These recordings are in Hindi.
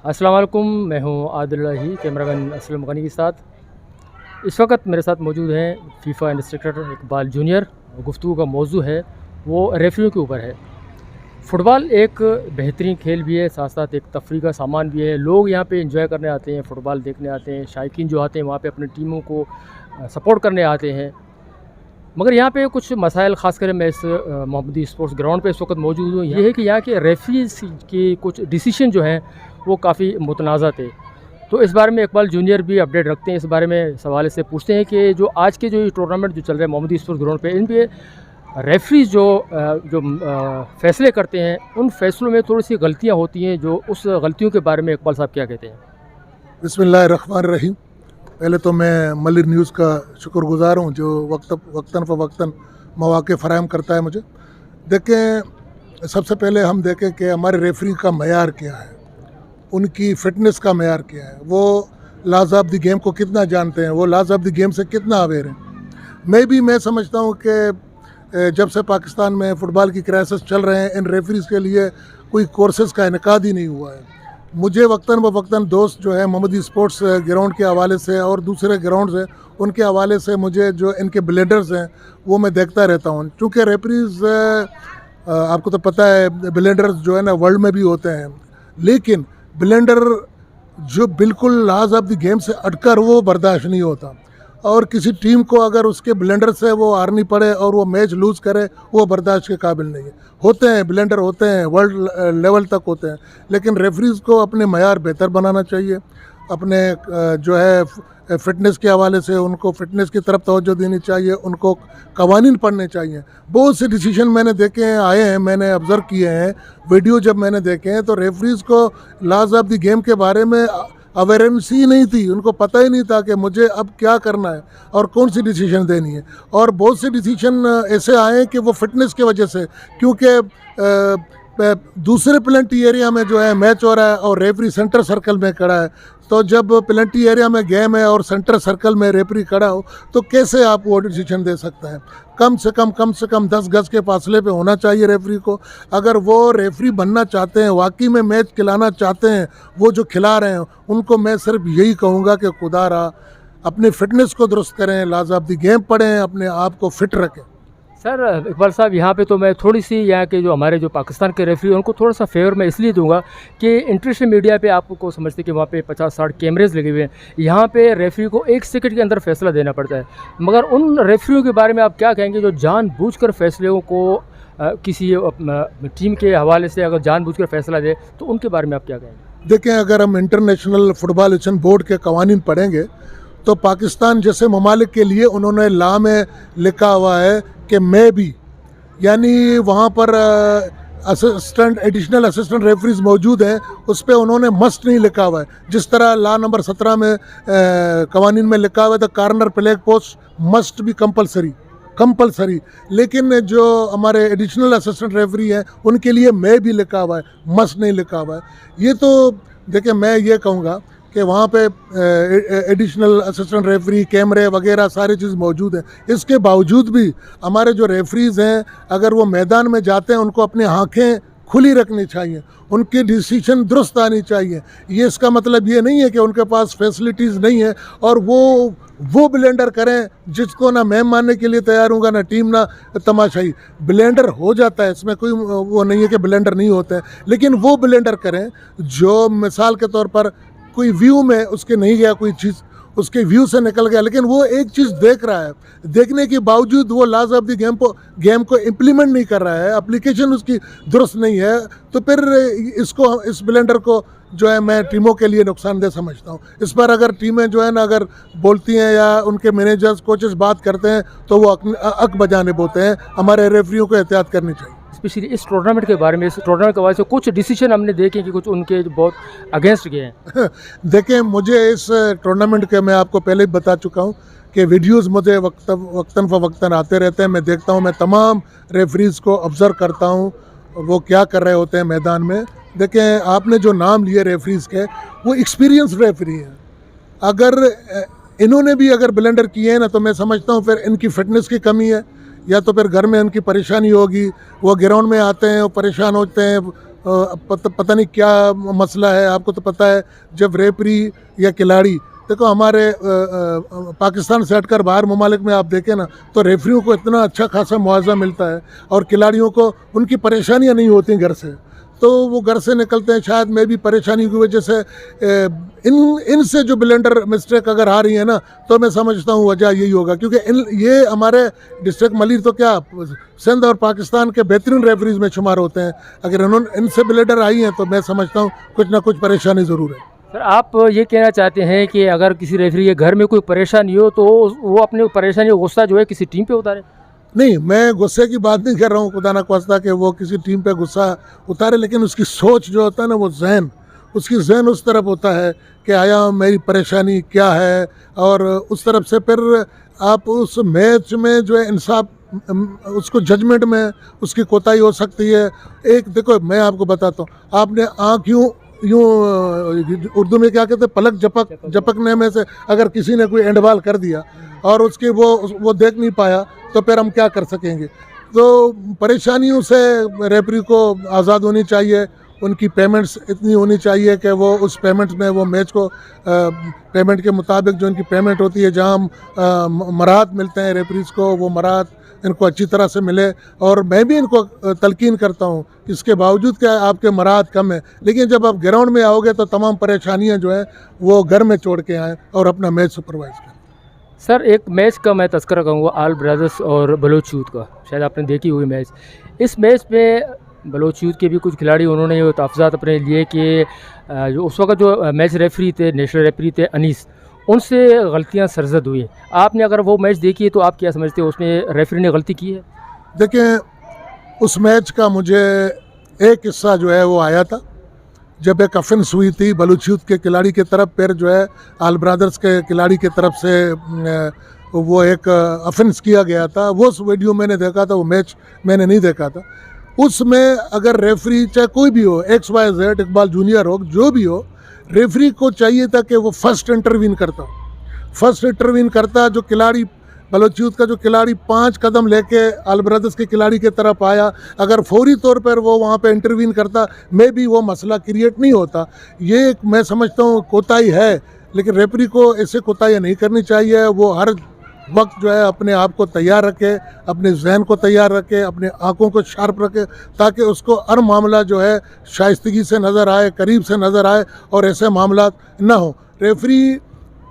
अस्सलाम वालेकुम, मैं हूं आदिल रही, कैमरामैन असलम गनी के साथ। इस वक्त मेरे साथ मौजूद हैं फीफा इंस्ट्रक्टर इकबाल जूनियर। गुफ्तगू का मौजू है वो रेफरियों के ऊपर है। फ़ुटबॉल एक बेहतरीन खेल भी है, साथ साथ एक तफरीह का सामान भी है। लोग यहाँ पे एंजॉय करने आते हैं, फ़ुटबॉल देखने आते हैं। शायकीन जो आते हैं वहाँ पे अपनी टीमों को सपोर्ट करने आते हैं। मगर यहाँ पे कुछ मसाइल, ख़ासकर मैं इस मोहम्मदी स्पोर्ट्स ग्राउंड पे इस वक्त मौजूद हूँ, ये है कि यहाँ के रेफरीज के कुछ डिसीशन जो हैं वो काफ़ी मुतनाज़ा थे। तो इस बारे में इकबाल जूनियर भी अपडेट रखते हैं। इस बारे में सवाल से पूछते हैं कि जो आज के जो टूर्नामेंट जो चल रहे हैं मोहम्मदी स्पोर्ट्स ग्राउंड पे, इन पे रेफरीज जो फ़ैसले करते हैं, उन फ़ैसलों में थोड़ी सी गलतियाँ होती हैं। जो उस गलतियों के बारे में इकबाल साहब क्या कहते हैं? बिस्मिल्लाहिर्रहमानिर्रहीम। पहले तो मैं मलिर न्यूज़ का शुक्रगुज़ार हूँ जो वक्तन फ़वक्तन मौक़े फ़राहम करता है मुझे। देखें, सबसे पहले हम देखें कि हमारे रेफरी का मयार क्या है, उनकी फ़िटनेस का मयार क्या है, वो लॉज़ ऑफ द गेम को कितना जानते हैं, वो लॉज़ ऑफ द गेम से कितना अवेयर हैं। मैं समझता हूँ कि जब से पाकिस्तान में फ़ुटबॉल की क्राइसिस चल रहे हैं, इन रेफरीज़ के लिए कोई कोर्सेज़ का इनेकाद ही नहीं हुआ है। मुझे वक्तन ब वक्तन दोस्त जो है मोहम्मदी स्पोर्ट्स ग्राउंड के हवाले से और दूसरे ग्राउंड्स हैं उनके हवाले से मुझे जो इनके ब्लेंडर्स हैं वो मैं देखता रहता हूँ। चूँकि रेफरीज़ आपको तो पता है ब्लेंडर्स जो है ना वर्ल्ड में भी होते हैं, लेकिन ब्लेंडर जो बिल्कुल लॉज़ ऑफ द गेम से अटकर वो बर्दाश्त नहीं होता। और किसी टीम को अगर उसके ब्लेंडर से वो हारनी पड़े और वो मैच लूज़ करे, वो बर्दाश्त के काबिल नहीं है। होते हैं ब्लेंडर, होते हैं वर्ल्ड लेवल तक होते हैं, लेकिन रेफरीज़ को अपने मयार बेहतर बनाना चाहिए। अपने जो है फ़िटनेस के हवाले से उनको फ़िटनेस की तरफ तवज्जो देनी चाहिए, उनको कवानीन पढ़ने चाहिए। बहुत से डिसीजन मैंने देखे हैं, आए हैं, मैंने ऑब्ज़र्व किए हैं, वीडियो जब मैंने देखे हैं तो रेफरीज़ को लॉज़ ऑफ द गेम के बारे में अवेयरनेस ही नहीं थी। उनको पता ही नहीं था कि मुझे अब क्या करना है और कौन सी डिसीजन देनी है। और बहुत से डिसीजन ऐसे आए हैं कि वो फिटनेस की वजह से, क्योंकि दूसरे पेनल्टी एरिया में जो है मैच हो रहा है और रेफरी सेंटर सर्कल में खड़ा है, तो जब पेनल्टी एरिया में गेम है और सेंटर सर्कल में रेफरी खड़ा हो तो कैसे आप वो डिसीजन दे सकता है? कम से कम 10 गज के फासले पे होना चाहिए रेफरी को। अगर वो रेफरी बनना चाहते हैं, वाकई में मैच खिलाना चाहते हैं, वो जो खिला रहे हैं, उनको मैं सिर्फ यही कहूँगा कि खुदारा अपनी फ़िटनेस को दुरुस्त करें, लॉज़ ऑफ द गेम पढ़ें, अपने आप को फिट रखें। सर इकबाल साहब, यहाँ पे तो मैं थोड़ी सी यहाँ के जो हमारे जो पाकिस्तान के रेफरी उनको थोड़ा सा फेवर मैं इसलिए दूंगा कि इंटरनेशनल मीडिया पे आपको समझते कि वहाँ पे 50-60 कैमरेज लगे हुए हैं। यहाँ पे रेफरी को 1 सेकंड के अंदर फैसला देना पड़ता है। मगर उन रेफरियों के बारे में आप क्या कहेंगे जो जानबूझकर फैसलों को किसी टीम के हवाले से अगर जानबूझकर फैसला दे, तो उनके बारे में आप क्या कहेंगे? देखें, अगर हम इंटरनेशनल फुटबॉल एसोसिएशन बोर्ड के कवानीन पढ़ेंगे तो पाकिस्तान जैसे ममालिक के लिए उन्होंने लॉ में लिखा हुआ है कि मैं भी, यानी वहाँ पर एडिशनल असिस्टेंट रेफरीज मौजूद हैं, उस पर उन्होंने मस्ट नहीं लिखा हुआ है। जिस तरह लॉ नंबर 17 में कवानीन में लिखा हुआ है the corner flag post must भी कंपलसरी, लेकिन जो हमारे एडिशनल असिस्टेंट रेफरी हैं उनके लिए मैं भी लिखा हुआ है, मस्ट नहीं लिखा हुआ है। ये तो देखिए, मैं ये कहूँगा कि वहाँ पे एडिशनल असिस्टेंट रेफरी, कैमरे वगैरह सारी चीज़ मौजूद है। इसके बावजूद भी हमारे जो रेफरीज़ हैं, अगर वो मैदान में जाते हैं, उनको अपनी आँखें खुली रखनी चाहिए, उनकी डिसीजन दुरुस्त आनी चाहिए। ये इसका मतलब ये नहीं है कि उनके पास फैसिलिटीज़ नहीं है और वो ब्लेंडर करें जिसको ना मैं मानने के लिए तैयार हूँगा, ना टीम, ना तमाशाई। ब्लेंडर हो जाता है, इसमें कोई वो नहीं है कि ब्लेंडर नहीं होते हैं, लेकिन वो ब्लेंडर करें जो मिसाल के तौर पर कोई व्यू में उसके नहीं गया, कोई चीज़ उसके व्यू से निकल गया, लेकिन वो एक चीज़ देख रहा है, देखने के बावजूद वो लॉज़ ऑफ द गेम को इम्प्लीमेंट नहीं कर रहा है, एप्लीकेशन उसकी दुरुस्त नहीं है, तो फिर इस ब्लेंडर को जो है मैं टीमों के लिए नुकसानदेह समझता हूँ। इस पर अगर टीमें जो है ना अगर बोलती हैं या उनके मैनेजर्स, कोचेस बात करते हैं तो वो अक बजाने बोलते हैं। हमारे रेफरियों को एहतियात करनी चाहिए। स्पेशली इस टूर्नामेंट के बारे में, इस टूर्नामेंट के बारे से कुछ डिसीजन हमने देखे कि कुछ उनके बहुत अगेंस्ट गए हैं। देखें, मुझे इस टूर्नामेंट के मैं आपको पहले ही बता चुका हूँ कि वीडियोस मुझे वक्तन फ़वक्तन आते रहते हैं। मैं देखता हूँ, मैं तमाम रेफरीज़ को ऑब्ज़र्व करता हूँ वो क्या कर रहे होते हैं मैदान में। देखें, आपने जो नाम लिए रेफरीज़ के, वो एक्सपीरियंस रेफरी हैं। अगर इन्होंने भी अगर ब्लेंडर किए हैं ना, तो मैं समझता हूँ फिर इनकी फ़िटनेस की कमी है, या तो फिर घर में उनकी परेशानी होगी। वो ग्राउंड में आते हैं, वो परेशान होते हैं, पता नहीं क्या मसला है। आपको तो पता है जब रेफरी या खिलाड़ी, देखो हमारे पाकिस्तान से हटकर बाहर ममालिक में आप देखें ना, तो रेफरियों को इतना अच्छा खासा मुआवजा मिलता है और खिलाड़ियों को उनकी परेशानियां नहीं होती घर से, तो वो घर से निकलते हैं। शायद मैं भी परेशानी की वजह से इनसे जो ब्लेंडर मिस्टेक अगर आ रही है ना, तो मैं समझता हूँ वजह यही होगा, क्योंकि ये हमारे डिस्ट्रिक्ट मलिर तो क्या सिंध और पाकिस्तान के बेहतरीन रेफरीज में शुमार होते हैं। अगर इनसे ब्लेंडर आई हैं तो मैं समझता हूँ कुछ ना कुछ परेशानी ज़रूर है। सर आप ये कहना चाहते हैं कि अगर किसी रेफरी के घर में कोई परेशानी हो तो वो अपने परेशानी गुस्सा जो है किसी टीम पे उतारे? नहीं, मैं गुस्से की बात नहीं कर रहा हूँ, खुदा ना ख्वास्ता कि वो किसी टीम पे गुस्सा उतारे, लेकिन उसकी सोच जो होता है ना, वो उसकी जहन उस तरफ होता है कि आया मेरी परेशानी क्या है, और उस तरफ से फिर आप उस मैच में जो है इंसाफ, उसको जजमेंट में उसकी कोताही हो सकती है। एक देखो मैं आपको बताता हूँ, आपने आँख यूँ उर्दू में क्या कहते हैं, पलक झपकने में से अगर किसी ने कोई एंडबॉल कर दिया और उसकी वो देख नहीं पाया, तो फिर हम क्या कर सकेंगे। तो परेशानियों से रेफरी को आज़ाद होनी चाहिए, उनकी पेमेंट्स इतनी होनी चाहिए कि वो उस पेमेंट्स में वो मैच को पेमेंट के मुताबिक जो उनकी पेमेंट होती है, जहाँ मराहत मिलते हैं रेफरीज़ को, वो मराहत इनको अच्छी तरह से मिले। और मैं भी इनको तलकीन करता हूँ, इसके बावजूद क्या आपके मराहत कम है, लेकिन जब आप ग्राउंड में आओगे तो तमाम परेशानियाँ जो हैं वो घर में छोड़ के आएँ और अपना मैच सुपरवाइज़ करें। सर एक मैच का मैं तज़किरा करूँगा, आल ब्रदर्स और बलोच यूथ का, शायद आपने देखी हुई मैच। इस मैच में बलोच यूथ के भी कुछ खिलाड़ी उन्होंने ये तहफ़्ज़ात अपने लिए कि जो उस वक्त जो मैच रेफरी थे, नेशनल रेफरी थे अनीस, उनसे गलतियां सरजद हुई। आपने अगर वो मैच देखी है तो आप क्या समझते हो, उसमें रेफरी ने गलती की है? देखिए, उस मैच का मुझे एक हिस्सा जो है वो आया था जब एक अफेंस हुई थी बलूच यूथ के खिलाड़ी की तरफ, फिर जो है आल ब्रदर्स के खिलाड़ी की तरफ से वो एक अफेंस किया गया था। वो उस वीडियो मैंने देखा था, वो मैच मैंने नहीं देखा था। उसमें अगर रेफरी चाहे कोई भी हो, XYZ, इकबाल जूनियर हो, जो भी हो, रेफरी को चाहिए था कि वो फर्स्ट इंटरवीन करता। जो खिलाड़ी बलोच यूथ का जो खिलाड़ी 5 कदम लेके आल ब्रदर्स के खिलाड़ी की तरफ आया, अगर फौरी तौर पर वो वहाँ पे इंटरवीन करता, मे भी वो मसला क्रिएट नहीं होता। ये मैं समझता हूँ कोताही है, लेकिन रेफरी को ऐसे कोताही नहीं करनी चाहिए। वो हर वक्त जो है अपने आप को तैयार रखे, अपने जहन को तैयार रखे, अपने आँखों को शार्प रखे, ताकि उसको हर मामला जो है शाइस्तगी से नज़र आए, करीब से नज़र आए, और ऐसे मामला ना हो। रेफरी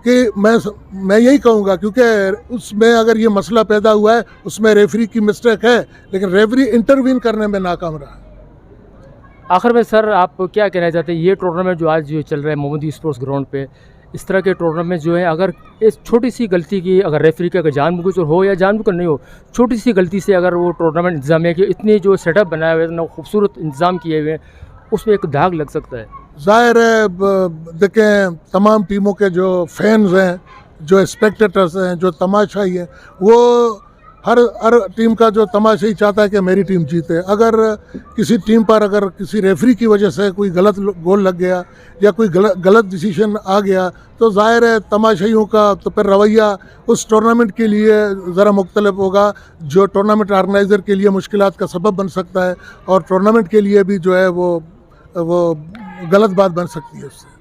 कि मैं यही कहूँगा, क्योंकि उसमें अगर ये मसला पैदा हुआ है, उसमें रेफरी की मिस्टेक है, लेकिन रेफरी इंटरवीन करने में नाकाम रहा है। आखिर में सर आप क्या कहना चाहते हैं, ये टूर्नामेंट जो आज जो चल रहा है मोहम्मदी स्पोर्ट्स ग्राउंड पे, इस तरह के टूर्नामेंट जो है, अगर इस छोटी सी गलती की, अगर रेफरी का अगर जानबूझकर हो या जानबूझकर नहीं हो, छोटी सी गलती से अगर वो टूर्नामेंट इंतजामिया के इतने जो सेटअप बनाए हुए, इतना खूबसूरत इंतज़ाम किए हुए हैं, उसमें एक दाग लग सकता है? ज़ाहिर है, देखें तमाम टीमों के जो फैंस हैं, जो स्पेक्टेटर्स हैं, जो तमाशाई हैं, वो हर टीम का जो तमाशाई चाहता है कि मेरी टीम जीते। अगर किसी टीम पर अगर किसी रेफरी की वजह से कोई गलत गोल लग गया या कोई गलत डिसीजन आ गया, तो ज़ाहिर है तमाशाइयों का तो फिर रवैया उस टूर्नामेंट के लिए ज़रा मुख्तलिफ होगा, जो टूर्नामेंट ऑर्गेनाइज़र के लिए मुश्किलात का सबब बन सकता है, और टूर्नामेंट के लिए भी जो है वो गलत बात बन सकती है उससे।